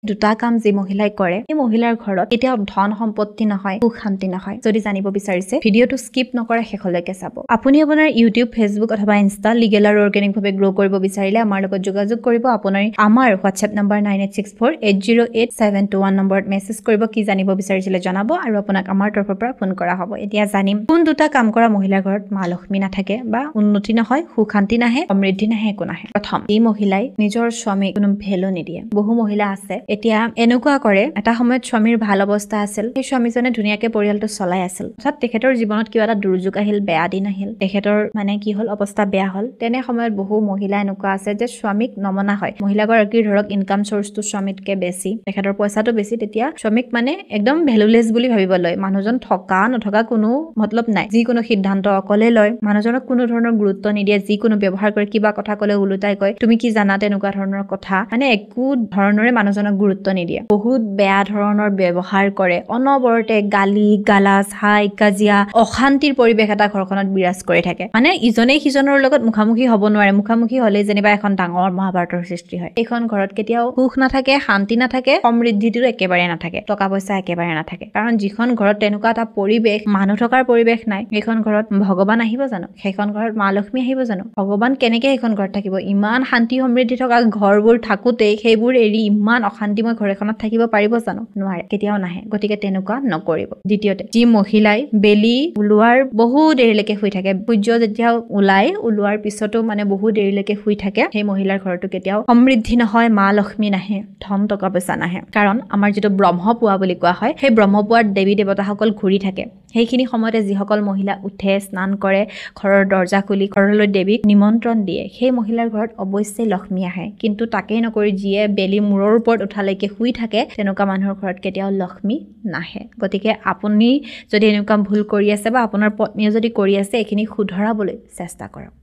দুটা কাম যি মহিলাই কৰে এই মহিলাৰ ঘৰত কেতিয়াও ধন সম্পত্তি নহয় সুখ শান্তি নহয় যদি জানিব বিচাৰিছে ভিডিওটো স্কিপ নকৰে শেষলৈকে চাব আপুনি আপোনাৰ ইউটিউব ফেসবুক অথবা ইনষ্টা লিগেল আৰু অৰ্গেনিক ভাৱে গ্ৰো কৰিব বিচাৰিলে আমাৰ লগত যোগাযোগ কৰিব আমাৰ হোৱাটছএপ নম্বৰ 9864808721 নম্বৰত মেছেজ কৰিব কি জানিব বিচাৰিছিলে জনাব আৰু আপোনাক আমাৰ তৰফৰ পৰা ফোন কৰা হ'ব এতিয়া জানিম কোন দুটা কাম কৰা মহিলাৰ ঘৰত মা লক্ষ্মী নাথাকে বা উন্নতি নহয় সুখ শান্তি নাহে সমৃদ্ধি নাহে একো নাহে প্ৰথম এই মহিলাই নিজৰ স্বামীক কোনো ভেলু নিদিয়ে বহু মহিলা আছে এতিয়া এনেকুৱা কৰে এটা সময়ত স্বামীৰ ভাল অৱস্থা আছিল সেই স্বামীজনে ধুনীয়াকে পৰিয়ালটো চলাই আছিল অৰ্থাৎ তেখেতৰ জীৱনত কিবা এটা দুৰ্যোগ আহিল বেয়া দিন আহিল তেখেতৰ মানে কি হল অৱস্থা বেয়া হল তেনে সময়ত বহু মহিলা এনেকুৱা আছে যে স্বামীক নমনা হয় মহিলাগৰাকীৰ ধৰক ইনকাম সোৰ্সটো স্বামীতকে বেছি তেখেতৰ পইচাটো বেছি তেতিয়া স্বামীক মানে একদম ভ্যালুলেস বুলি ভাবিব লয় মানুহজন থকা নথকা কোনো মতলব নাই যিকোনো সিদ্ধান্ত অকলে লয় মানুহজনক কোনো ধৰণৰ গুৰুত্ব নিদিয়ে যিকোনো ব্যৱহাৰ কৰে কিবা কথা কলে উলুটাই কয় তুমি কি জানা তেনেকুৱা ধৰণৰ কথা মানে একো ধৰণৰে মানুহজনক গুৰুত্ব নিদিয়ে বহুত বেয়া ধৰণৰ ব্যৱহাৰ কৰে অনবৰতে গালি গালাজ হাই কাজিয়া অশান্তিৰ পৰিবেশ এটা ঘৰখনত বিৰাজ কৰি থাকে মানে ইজনে সিজনৰ লগত মুখামুখি হ'ব নোৱাৰে মুখামুখি হ'লে যেনিবা এখন ডাঙৰ মহাভাৰতৰ সৃষ্টি হয় এইখন ঘৰত কেতিয়াও সুখ নাথাকে শান্তি নাথাকে সমৃদ্ধিটো একেবাৰে নাথাকে টকা পইচা একেবাৰে নাথাকে কাৰণ যিখন ঘৰত তেনেকুৱা এটা পৰিবেশ মানুহ থকাৰ পৰিবেশ নাই সেইখন ঘৰত ভগৱান আহিব জানো সেইখন ঘৰত মা লক্ষ্মী আহিব জানো ভগৱান কেনেকে সেইখন ঘৰত থাকিব ইমান শান্তি সমৃদ্ধি থকা ঘৰবোৰ থাকোতে সেইবোৰ এৰি ইমান অশান্তিময় ঘৰ এখনত থাকিব পাৰিব জানো নোৱাৰে কেতিয়াও নাহে গতিকে তেনেকুৱা নকৰিব দ্বিতীয়তে যি মহিলাই বেলি ওলোৱাৰ বহু দেৰিলৈকে শুই থাকে সূৰ্য যেতিয়া ওলোৱাৰ পিছতো মানে বহু দেৰিলৈকে শুই থাকে সেই মহিলাৰ ঘৰটো কেতিয়াও সমৃদ্ধি নহয় মা লক্ষ্মী নাহে ধন টকা পইচা নাহে কাৰণ আমাৰ যেটো ব্ৰহ্মপুৱা বুলি কোৱা হয় সেই ব্ৰহ্মপুৱাৰ দেৱী দেৱতাসকল ঘূৰি থাকে সেইখিনি সময়তে যিসকল মহিলা উঠে স্নান কৰে ঘৰৰ দৰ্জা খুলি ঘৰলৈ দেৱীক নিমন্ত্ৰণ দিয়ে সেই মহিলাৰ ঘৰত অৱশ্যে লক্ষ্মী আহে কিন্তু তাকেই নকৰি যিয়ে বেলি মূৰৰ ওপৰত উঠালৈকে শুই থাকে তেনেকুৱা মানুহৰ ঘৰত কেতিয়াও লক্ষ্মী নাহে গতিকে আপুনি যদি এনেকুৱা ভুল কৰি আছে বা আপোনাৰ পত্নীয়ে যদি কৰি আছে এইখিনি শুধৰাবলৈ চেষ্টা কৰক